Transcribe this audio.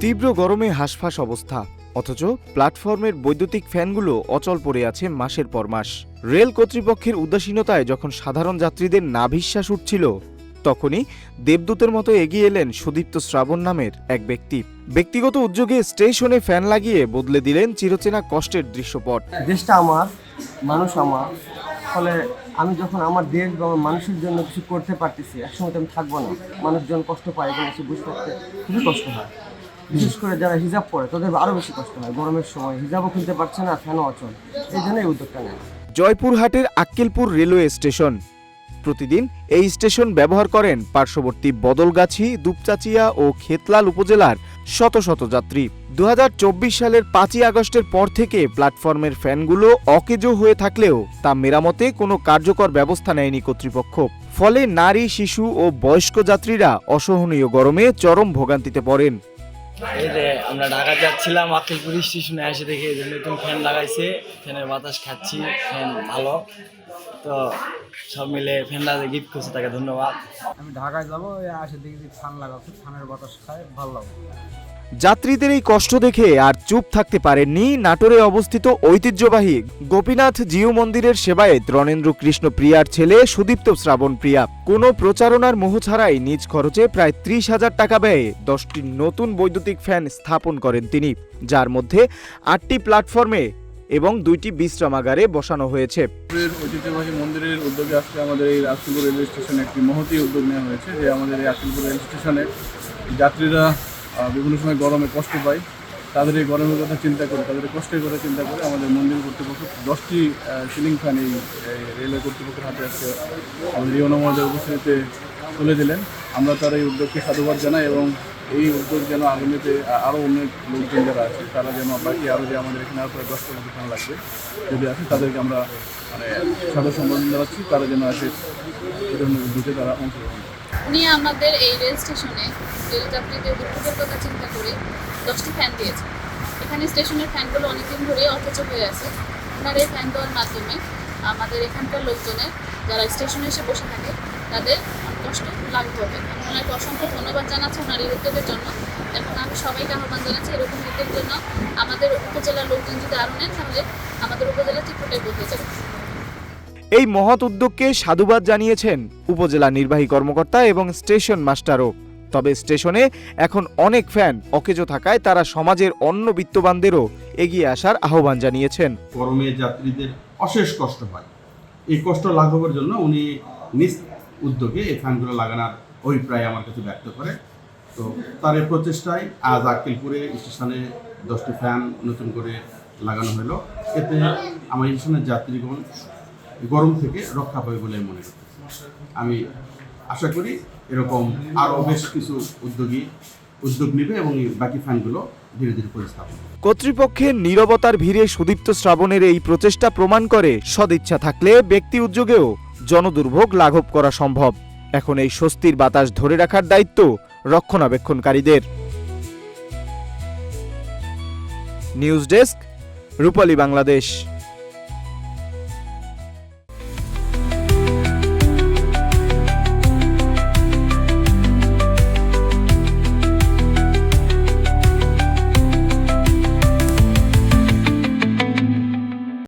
তীব্র গরমে হাঁসফাঁস অবস্থা, অথচ প্ল্যাটফর্মের বৈদ্যুতিক ফ্যানগুলো অচল পড়ে আছে মাসের পর মাস। রেল কর্তৃপক্ষের উদাসীনতায় যখন সাধারণ যাত্রীদের নাভিশ্বাস উঠছিল, তখনই দেবদূতের মতো এগিয়ে এলেন সুদীপ্ত শ্রাবণ নামের এক ব্যক্তি। ব্যক্তিগত উদ্যোগে স্টেশনে ফ্যান লাগিয়ে বদলে দিলেন চিরচেনা কষ্টের দৃশ্যপট। দেশটা আমার, মানুষ আমার, ফলে আমি যখন আমার দেশ বা আমার মানুষের জন্য কিছু করতে পারতেছি, একসময় তো আমি থাকবো না। মানুষজন কষ্ট পায়, এখানে এসে বুঝতে পারতে খুবই কষ্ট হয়। বিশেষ করে যারা হিজাব পরে তাদের আরও বেশি কষ্ট হয়। গরমের সময় হিজাবও কিনতে পারছে না, ফ্যানও অচল। এই জন্য এই উদ্যোগটা নেয়। জয়পুরহাটের আক্কেলপুর রেলওয়ে স্টেশন। প্রতিদিন এই স্টেশন ব্যবহার করেন পার্শ্ববর্তী বদলগাছি, দুপচাচিয়া ও খেতলাল উপজেলার শত শত যাত্রী। 2024 সালের 5ই আগস্টের পর থেকে প্ল্যাটফর্মের ফ্যানগুলো অকেজো হয়ে থাকলেও তা মেরামতে কোনো কার্যকর ব্যবস্থা নেয়নি কর্তৃপক্ষ। ফলে নারী, শিশু ও বয়স্ক যাত্রীরা অসহনীয় গরমে চরম ভোগান্তিতে পড়েন। এই যে আমরা ঢাকা যাচ্ছিলাম, আক্কেলপুর স্টেশনে এসে দেখি এই যে নতুন ফ্যান লাগাইছে, ফ্যানের বাতাস খাচ্ছি, ফ্যান ভালো। তো সব মিলে ফ্যান লাগিয়ে গিফট করছে, তাকে ধন্যবাদ। আমি ঢাকায় যাবো, আসে দেখি ফ্যান লাগাচ্ছে, ফ্যানের বাতাস খায়, ভালো লাগে। যাত্রীদের এই কষ্ট দেখে আর চুপ থাকতে পারেননি নাটোরে অবস্থিত ঐতিহ্যবাহী গোপীনাথ জিউ মন্দিরের সেবায়েত রণেন্দ্র কৃষ্ণ প্রিয়ার ছেলে সুদীপ্ত শ্রাবণ প্রিয়া। কোনো প্রচারণার মোহ ছাড়াই নিজ খরচে প্রায় 30,000 টাকা ব্যয়ে 10টি নতুন বৈদ্যুতিক ফ্যান স্থাপন করেন তিনি, যার মধ্যে 8টি প্ল্যাটফর্মে এবং 2টি বিশ্রামাগারে বসানো হয়েছে। ঐতিহ্যবাহী মন্দিরের উদ্যোগে আজকে আমাদের এই আক্কেলপুর রেলওয়ে স্টেশনে একটি মহতী উদ্যোগ নেওয়া হয়েছে, যে আমাদের এই আক্কেলপুর রেল স্টেশনে যাত্রীরা বিভিন্ন সময় গরমে কষ্ট পায়। তাদের এই গরমের কথা চিন্তা করে, তাদের কষ্টের কথা চিন্তা করে আমাদের মন্দির কর্তৃপক্ষ 10টি সিলিং ফ্যান এই রেলওয়ে কর্তৃপক্ষের হাতে আজকে আমাদের এই অনুমোদনের উপস্থিতিতে তুলে দিলেন। আমরা তার এই উদ্যোগকে সাধুবাদ জানাই এবং এই উদ্যোগ যেন আগামীতে আরও অনেক লোকজন যারা আছে তারা যেন বাকি আরও যে আমাদের এখানে আরও প্রায় 10টা মতো ফ্যান লাগবে যদি আসে, তাদেরকে আমরা সাদর সম্বোধন জানাচ্ছি। তারা যেন আসে এই ধরনের উদ্যোগে তারা অংশগ্রহণ করে। উনি আমাদের এই রেল স্টেশনে রেল যাত্রীদের দুর্ভোগের কথা চিন্তা করে 10টি ফ্যান দিয়েছেন। এখানে স্টেশনের ফ্যানগুলো অনেকদিন ধরে অকেজো হয়ে আছে। ওনার এই ফ্যান দেওয়ার মাধ্যমে আমাদের এখানকার লোকজনের যারা স্টেশনে এসে বসে থাকে তাদের কষ্ট লাঘব হবে। আমি ওনাকে অসংখ্য ধন্যবাদ জানাচ্ছি ওনার এই উদ্যোগের জন্য, এবং আমি সবাইকে আহ্বান জানাচ্ছি এরকম উদ্যোগের জন্য আমাদের উপজেলার লোকজন যদি আরও নেন তাহলে আমাদের উপজেলা চিত্রটাই বদলে যাবে। এই মহৎ উদ্যোগকে সাধুবাদ জানিয়েছেন উপজেলা নির্বাহী কর্মকর্তা এবং স্টেশন মাস্টারও। তবে স্টেশনে এখন অনেক ফ্যান অকেজো থাকায় তারা সমাজের অন্য বিত্তবানদেরও এগিয়ে আসার আহ্বান জানিয়েছেন। গরমে যাত্রীদের অশেষ কষ্ট হয়, এই কষ্ট লাঘবের জন্য উনি নিজ উদ্যোগে এই ফ্যানগুলো লাগানোর অভিপ্রায় আমার কাছে ব্যক্ত করে। তো তার এই প্রচেষ্টায় আজ আক্কেলপুরে স্টেশনে 10টি ফ্যান নতুন করে লাগানো হলো। এতে আমার স্টেশনের যাত্রীগণ গরম থেকে রক্ষা পাবে বলে মনে করতেছি। আমি আশা করি এরকম আরও বেশ কিছু উদ্যোগ নেবে এবং বাকি ফ্যানগুলো ধীরে ধীরে পরিস্থাপন। কর্তৃপক্ষের নীরবতার ভিড়ে সুদীপ্ত শ্রাবণের এই প্রচেষ্টা প্রমাণ করে সদিচ্ছা থাকলে ব্যক্তি উদ্যোগেও জনদুর্ভোগ লাঘব করা সম্ভব। এখন এই স্বস্তির বাতাস ধরে রাখার দায়িত্ব রক্ষণাবেক্ষণকারীদের। নিউজ ডেস্ক, রূপালী বাংলাদেশ।